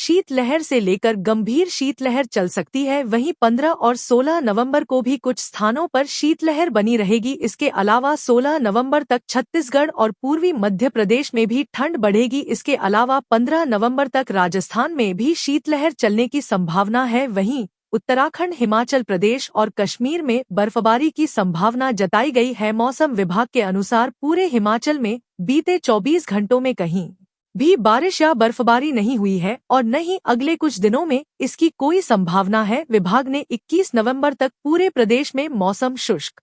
शीतलहर से लेकर गंभीर शीतलहर चल सकती है। वहीं 15 और 16 नवंबर को भी कुछ स्थानों पर शीतलहर बनी रहेगी। इसके अलावा 16 नवंबर तक छत्तीसगढ़ और पूर्वी मध्य प्रदेश में भी ठंड बढ़ेगी। इसके अलावा 15 नवंबर तक राजस्थान में भी शीतलहर चलने की संभावना है। वहीं उत्तराखंड, हिमाचल प्रदेश और कश्मीर में बर्फबारी की संभावना जताई गई है। मौसम विभाग के अनुसार पूरे हिमाचल में बीते 24 घंटों में कहीं भी बारिश या बर्फबारी नहीं हुई है और न ही अगले कुछ दिनों में इसकी कोई संभावना है। विभाग ने 21 नवंबर तक पूरे प्रदेश में मौसम शुष्क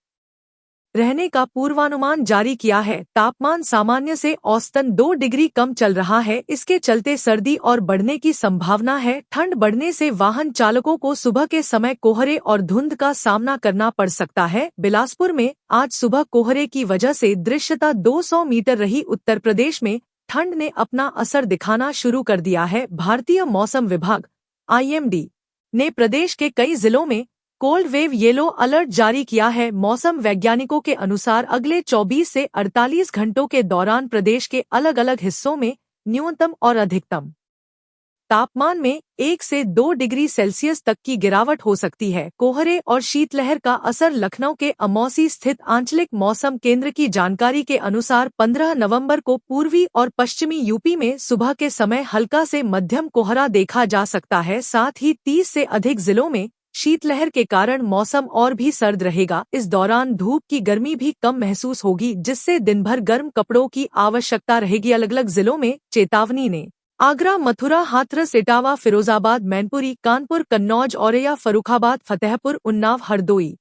रहने का पूर्वानुमान जारी किया है। तापमान सामान्य से औसतन 2 डिग्री कम चल रहा है। इसके चलते सर्दी और बढ़ने की संभावना है। ठंड बढ़ने से वाहन चालकों को सुबह के समय कोहरे और धुंध का सामना करना पड़ सकता है। बिलासपुर में आज सुबह कोहरे की वजह से दृश्यता 200 मीटर रही। उत्तर प्रदेश में ठंड ने अपना असर दिखाना शुरू कर दिया है। भारतीय मौसम विभाग (IMD) ने प्रदेश के कई जिलों में कोल्ड वेव येलो अलर्ट जारी किया है। मौसम वैज्ञानिकों के अनुसार अगले 24 से 48 घंटों के दौरान प्रदेश के अलग अलग हिस्सों में न्यूनतम और अधिकतम तापमान में 1 से 2 डिग्री सेल्सियस तक की गिरावट हो सकती है। कोहरे और शीतलहर का असर लखनऊ के अमौसी स्थित आंचलिक मौसम केंद्र की जानकारी के अनुसार 15 नवंबर को पूर्वी और पश्चिमी यूपी में सुबह के समय हल्का से मध्यम कोहरा देखा जा सकता है। साथ ही 30 से अधिक जिलों में शीतलहर के कारण मौसम और भी सर्द रहेगा। इस दौरान धूप की गर्मी भी कम महसूस होगी, जिससे दिन भर गर्म कपड़ों की आवश्यकता रहेगी। अलग अलग जिलों में चेतावनी ने आगरा, मथुरा, हाथरस, इटावा, फिरोजाबाद, मैनपुरी, कानपुर, कन्नौज, औरैया, फर्रुखाबाद, फतेहपुर, उन्नाव, हरदोई,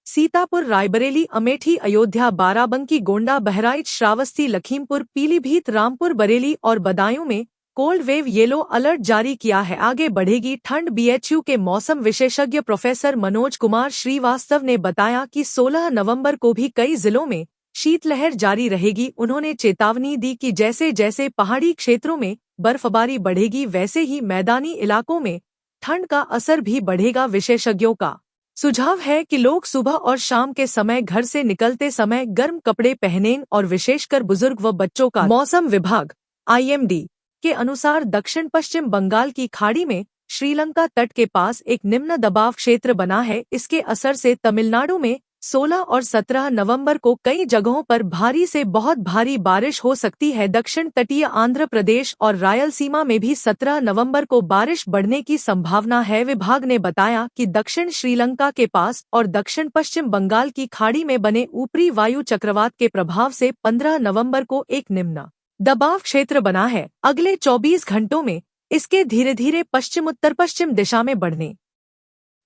सीतापुर, रायबरेली, अमेठी, अयोध्या, बाराबंकी, गोंडा, बहराइच, श्रावस्ती, लखीमपुर, पीलीभीत, रामपुर, बरेली और बदायूं में कोल्ड वेव येलो अलर्ट जारी किया है। आगे बढ़ेगी ठंड। BHU के मौसम विशेषज्ञ प्रोफेसर मनोज कुमार श्रीवास्तव ने बताया कि 16 नवंबर को भी कई जिलों में शीतलहर जारी रहेगी। उन्होंने चेतावनी दी कि जैसे जैसे पहाड़ी क्षेत्रों में बर्फबारी बढ़ेगी, वैसे ही मैदानी इलाकों में ठंड का असर भी बढ़ेगा। विशेषज्ञों का सुझाव है कि लोग सुबह और शाम के समय घर से निकलते समय गर्म कपड़े पहनें और विशेषकर बुजुर्ग व बच्चों का। मौसम विभाग (IMD) के अनुसार दक्षिण पश्चिम बंगाल की खाड़ी में श्रीलंका तट के पास एक निम्न दबाव क्षेत्र बना है। इसके असर से तमिलनाडु में 16 और 17 नवंबर को कई जगहों पर भारी से बहुत भारी बारिश हो सकती है। दक्षिण तटीय आंध्र प्रदेश और रायलसीमा में भी 17 नवंबर को बारिश बढ़ने की संभावना है। विभाग ने बताया कि दक्षिण श्रीलंका के पास और दक्षिण पश्चिम बंगाल की खाड़ी में बने ऊपरी वायु चक्रवात के प्रभाव से 15 नवंबर को एक निम्न दबाव क्षेत्र बना है। अगले 24 घंटों में इसके धीरे धीरे पश्चिम उत्तर पश्चिम दिशा में बढ़ने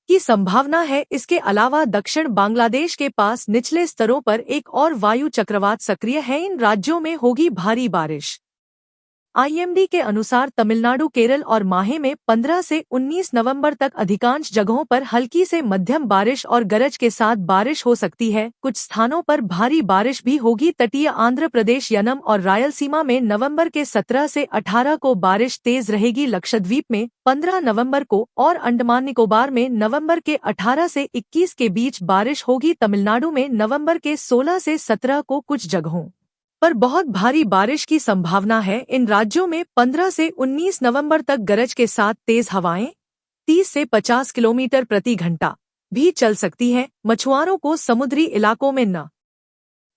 की संभावना है। इसके अलावा दक्षिण बांग्लादेश के पास निचले स्तरों पर एक और वायु चक्रवात सक्रिय है। इन राज्यों में होगी भारी बारिश। IMD के अनुसार तमिलनाडु, केरल और माहे में 15 से 19 नवंबर तक अधिकांश जगहों पर हल्की से मध्यम बारिश और गरज के साथ बारिश हो सकती है। कुछ स्थानों पर भारी बारिश भी होगी। तटीय आंध्र प्रदेश, यनम और रायलसीमा में नवंबर के 17 से 18 को बारिश तेज रहेगी। लक्षद्वीप में 15 नवंबर को और अंडमान निकोबार में नवंबर के 18 से 21 के बीच बारिश होगी। तमिलनाडु में नवंबर के 16 से 17 को कुछ जगहों पर बहुत भारी बारिश की संभावना है। इन राज्यों में 15 से 19 नवंबर तक गरज के साथ तेज हवाएं 30 से 50 किलोमीटर प्रति घंटा भी चल सकती हैं। मछुआरों को समुद्री इलाकों में न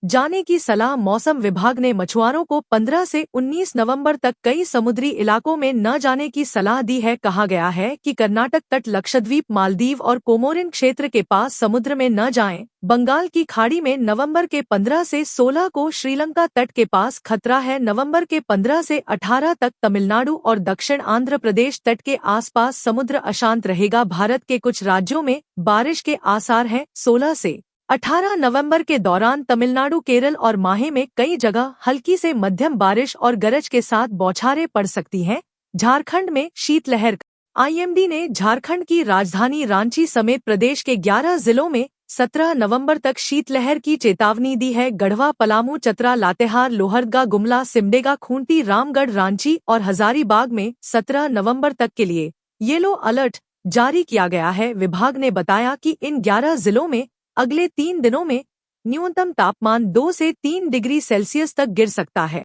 जाने की सलाह। मौसम विभाग ने मछुआरों को 15 से 19 नवंबर तक कई समुद्री इलाकों में न जाने की सलाह दी है। कहा गया है कि कर्नाटक तट, लक्षद्वीप, मालदीव और कोमोरिन क्षेत्र के पास समुद्र में न जाएं। बंगाल की खाड़ी में नवंबर के 15 से 16 को श्रीलंका तट के पास खतरा है। नवंबर के 15 से 18 तक तमिलनाडु और दक्षिण आंध्र प्रदेश तट के आसपास समुद्र अशांत रहेगा। भारत के कुछ राज्यों में बारिश के आसार हैं। 16 से 18 नवंबर के दौरान तमिलनाडु, केरल और माहे में कई जगह हल्की से मध्यम बारिश और गरज के साथ बौछारें पड़ सकती हैं। झारखंड में शीतलहर। IMD ने झारखंड की राजधानी रांची समेत प्रदेश के 11 जिलों में 17 नवंबर तक शीतलहर की चेतावनी दी है। गढ़वा, पलामू, चतरा, लातेहार, लोहरदगा, गुमला, सिमडेगा, खूंटी, रामगढ़, रांची और हजारीबाग में 17 नवंबर तक के लिए येलो अलर्ट जारी किया गया है। विभाग ने बताया कि इन 11 जिलों में अगले 3 दिनों में न्यूनतम तापमान 2 से 3 डिग्री सेल्सियस तक गिर सकता है।